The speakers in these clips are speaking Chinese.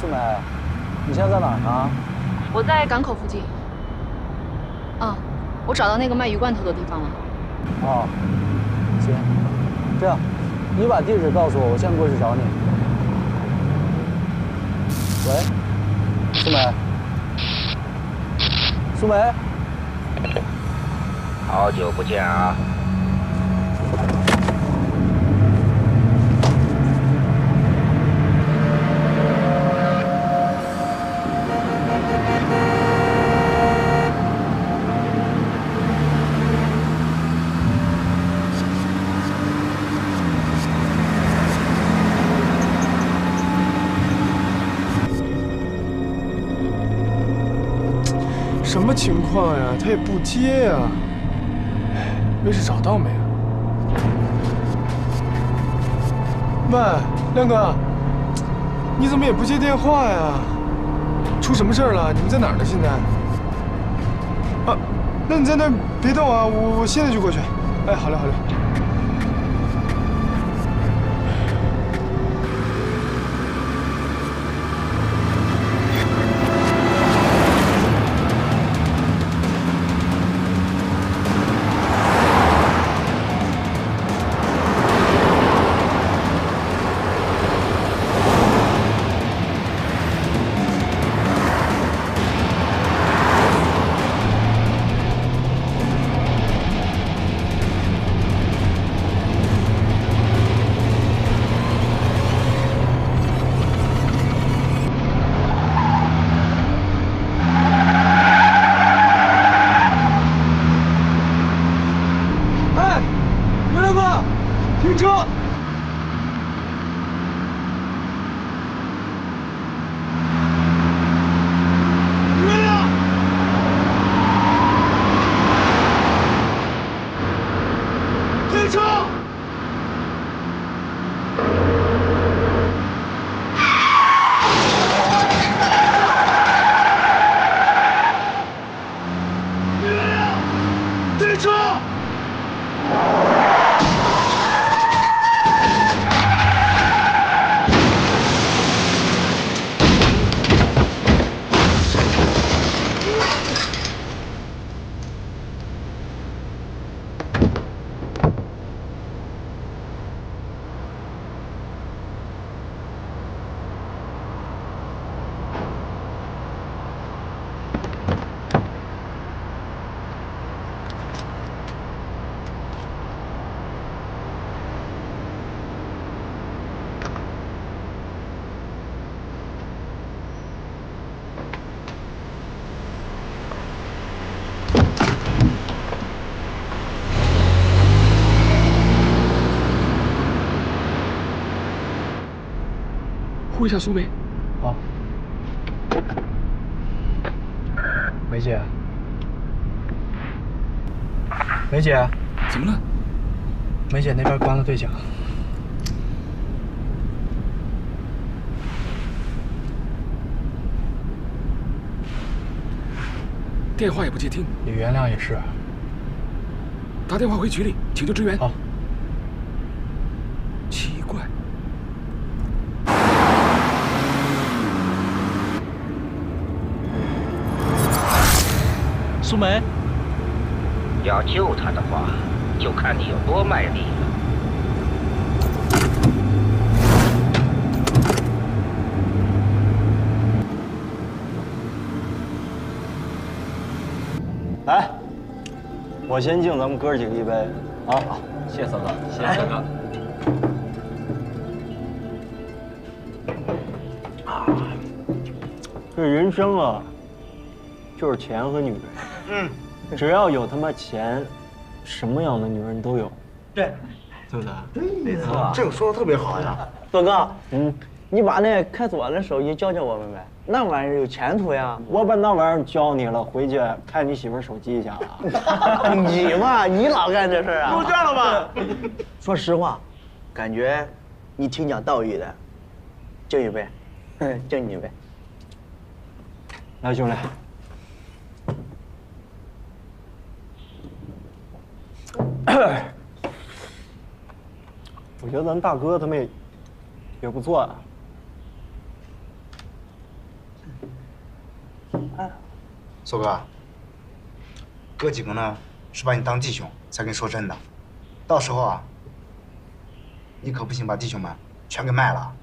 素梅，你现在在哪儿呢？我在港口附近。啊，我找到那个卖鱼罐头的地方了。哦，行，这样，你把地址告诉我，我现在过去找你。喂，素梅，素梅，好久不见啊！什么情况呀？他也不接呀。位置找到没啊？喂，亮哥，你怎么也不接电话呀？出什么事儿了？你们在哪儿呢？现在？啊，那你在那儿别动啊，我现在就过去。哎，好嘞，好嘞。停车！原谅！停车！原谅！停车！呼一下苏梅。好。梅姐，梅姐，怎么了？梅姐那边关了对讲。电话也不接听。李元亮也是。打电话回局里，请求支援。好。奇怪。苏梅，要救他的话，就看你有多卖力了。来，我先敬咱们哥几个一杯啊！好，谢谢三哥，谢谢三哥。这人生啊，就是钱和女人。只要有他妈钱，什么样的女人都有。对，对不对？对，没错。这个说的特别好呀，哥哥，你把那开锁的手艺教教我们呗，那玩意儿有前途呀。我把那玩意儿教你了，回去看你媳妇手机去啊。你嘛，你老干这事儿啊？够呛了吧？说实话，感觉你挺讲道义的。敬一杯，敬你一杯。来，兄弟。我觉得咱大哥他们也不错啊。苏哥，哥几个呢是把你当弟兄才跟你说真的，到时候啊，你可不行把弟兄们全给卖了。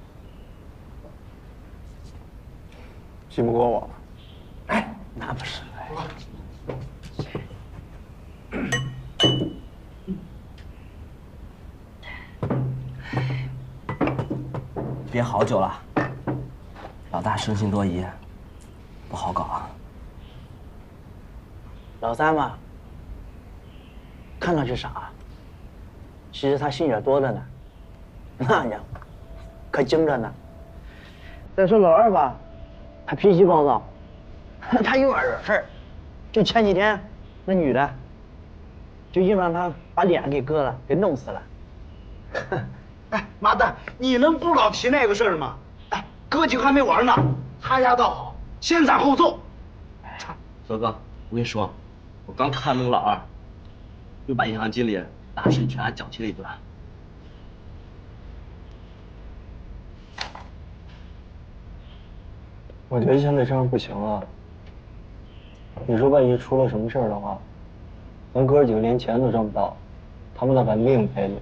信不过我？哎，那不是。憋好久了，老大生性多疑，不好搞啊。老三嘛，看上去傻，其实他心眼多着呢。那家伙可精着呢。再说老二吧，他脾气暴躁，他有点惹事儿。就前几天那女的，就硬让他把脸给割了，给弄死了。哎，妈蛋，你能不老提那个事儿吗？哎，哥几个还没玩呢，他家倒好，先斩后奏。泽哥，我跟你说，我刚看那个老二，又把银行经理大事全案搅起了一顿。我觉得现在这样不行啊。你说万一出了什么事儿的话，咱哥几个连钱都挣不到，他们再把命赔了。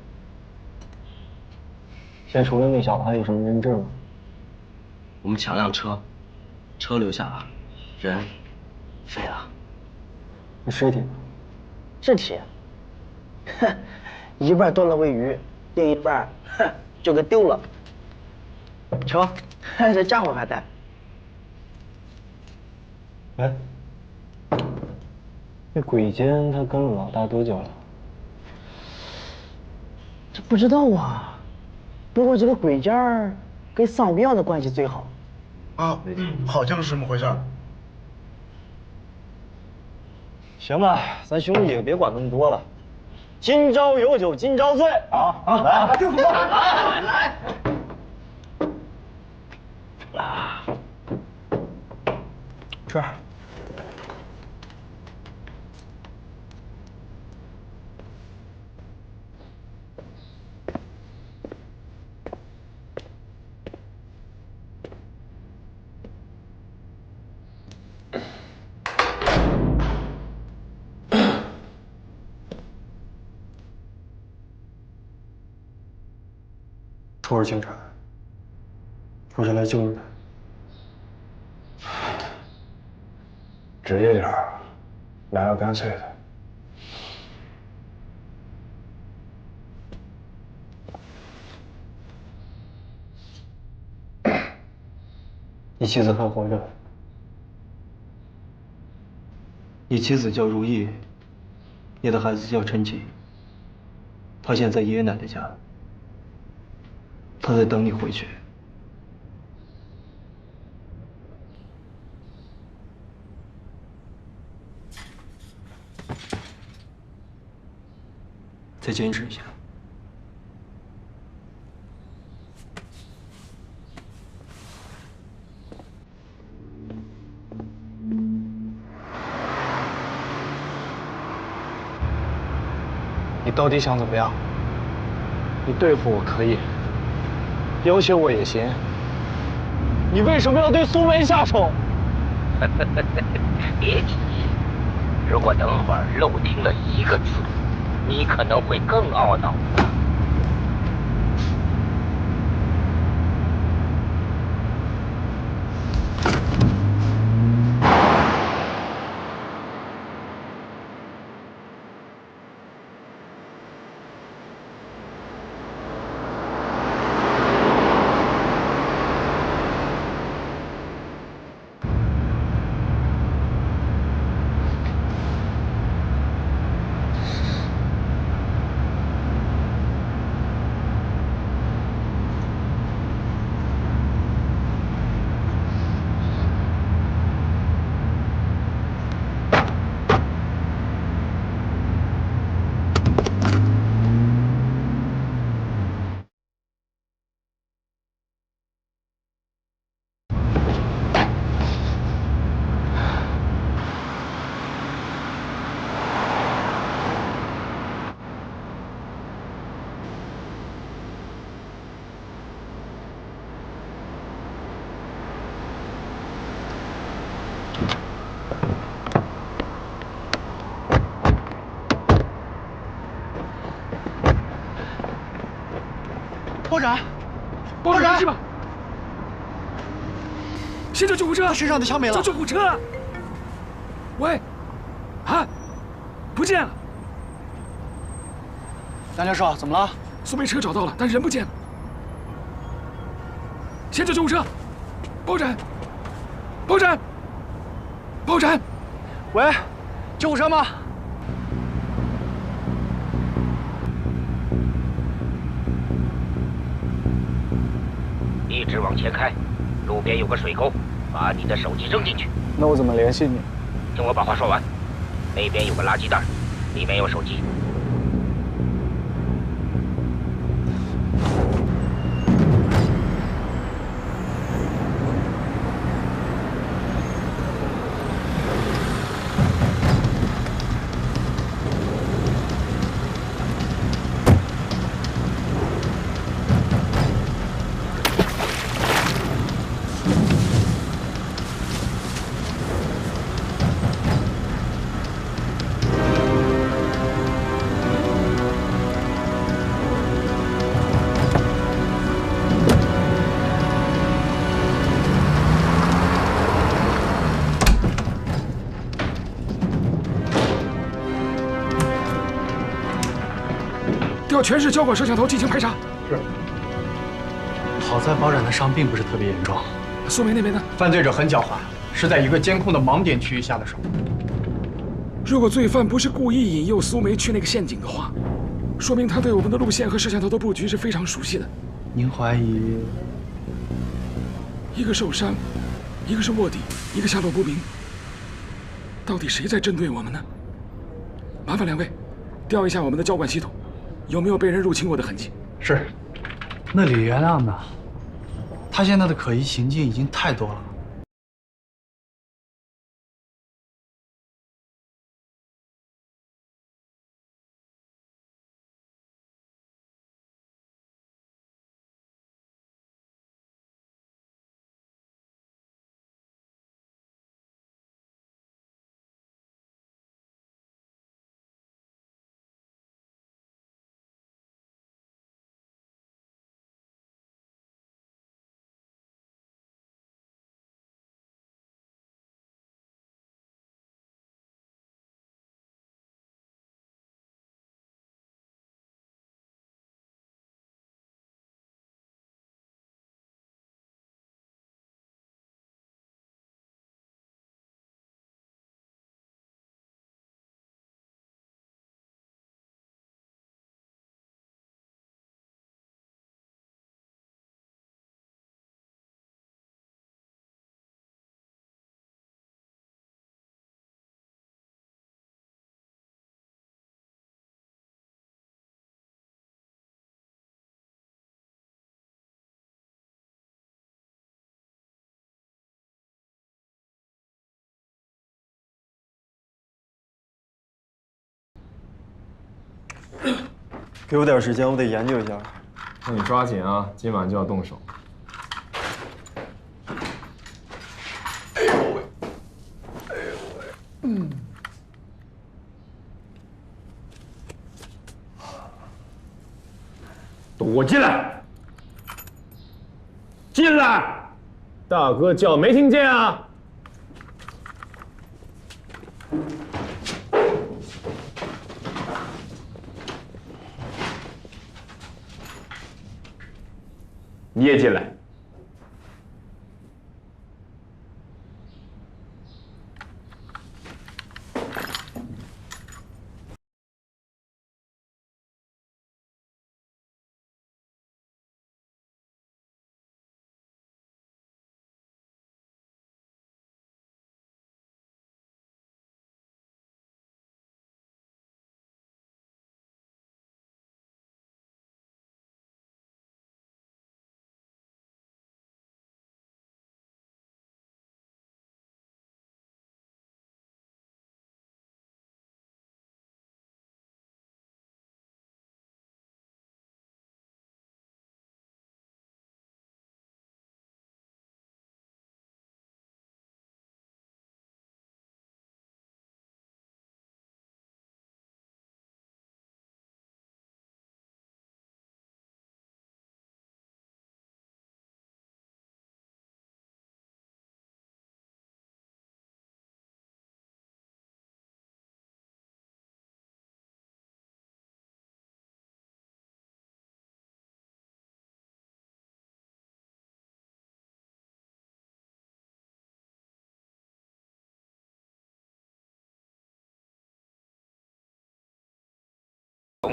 现在除了那小子，还有什么人质吗？我们抢辆车，车留下了，人废了。那尸体？尸体，哼，一半炖了喂鱼，另一半哼就给丢了。瞧，这家伙还在。哎，那鬼奸他跟了老大多久了？这不知道啊，不过这个鬼奸儿跟丧庙的关系最好。啊，好像是这么回事儿。行吧，咱兄弟几个别管那么多了。今朝有酒今朝醉啊！来，就这么来。啊，吃。土耳警察，我是来救你的。职业点儿，来个干脆的。你妻子还活着。你妻子叫如意，你的孩子叫陈奇。他现在在爷爷奶奶家，他在等你回去。再坚持一下。你到底想怎么样？你对付我可以，要挟我也行。你为什么要对苏梅下手？别急，如果等会儿漏听了一个字，你可能会更懊恼。展，报展是吧？先叫救护车！他身上的枪没了。叫救护车！喂，啊，不见了！杨教授，怎么了？苏梅车找到了，但人不见了。先叫救护车！报展！报展！报展！喂，救护车吗？一直往前开，路边有个水沟，把你的手机扔进去。那我怎么联系你？听我把话说完。那边有个垃圾袋，里面有手机。调全市交管摄像头进行排查。是。好在包展的伤并不是特别严重。苏梅那边呢？犯罪者很狡猾，是在一个监控的盲点区域下的手。如果罪犯不是故意引诱苏梅去那个陷阱的话，说明他对我们的路线和摄像头的布局是非常熟悉的。您怀疑？一个受伤，一个是卧底，一个下落不明。到底谁在针对我们呢？麻烦两位，调一下我们的交管系统。有没有被人入侵过的痕迹？是，那李元亮呢？他现在的可疑行径已经太多了。给我点时间，我得研究一下。那你抓紧啊，今晚就要动手。哎呦喂！哎呦喂！躲进来！进来！大哥叫没听见啊？你也进来。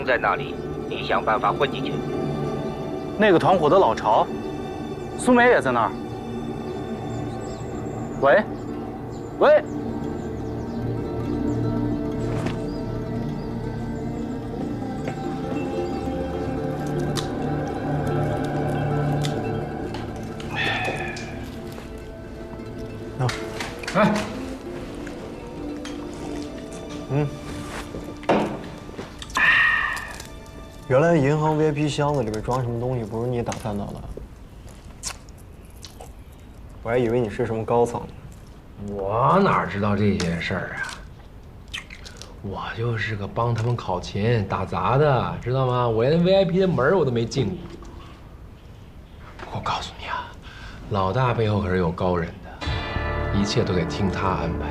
在那里，你想办法混进去。那个团伙的老巢，苏梅也在那儿。喂，喂。 哎，原来银行 VIP 箱子里边装什么东西不是你打探到的，我还以为你是什么高层。我哪知道这些事儿啊？我就是个帮他们考勤打杂的，知道吗？我连 VIP 的门我都没进过。不过我告诉你啊，老大背后可是有高人的，一切都得听他安排。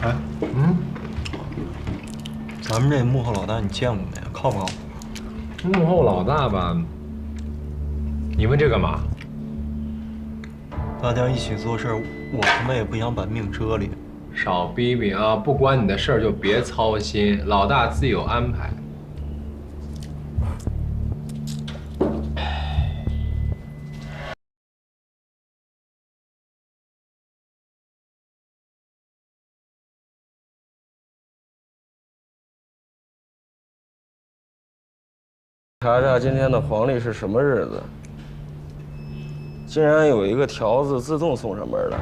哎，咱们这幕后老大你见过没？靠不靠谱？幕后老大吧？你问这干嘛？大家一起做事，我他妈也不想把命折里。少逼逼啊！不关你的事儿就别操心，老大自有安排。查查今天的黄历是什么日子？竟然有一个条子自动送上门来。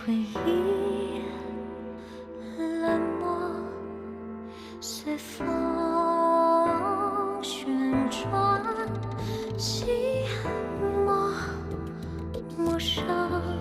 回忆冷漠，随风旋转，寂寞陌生。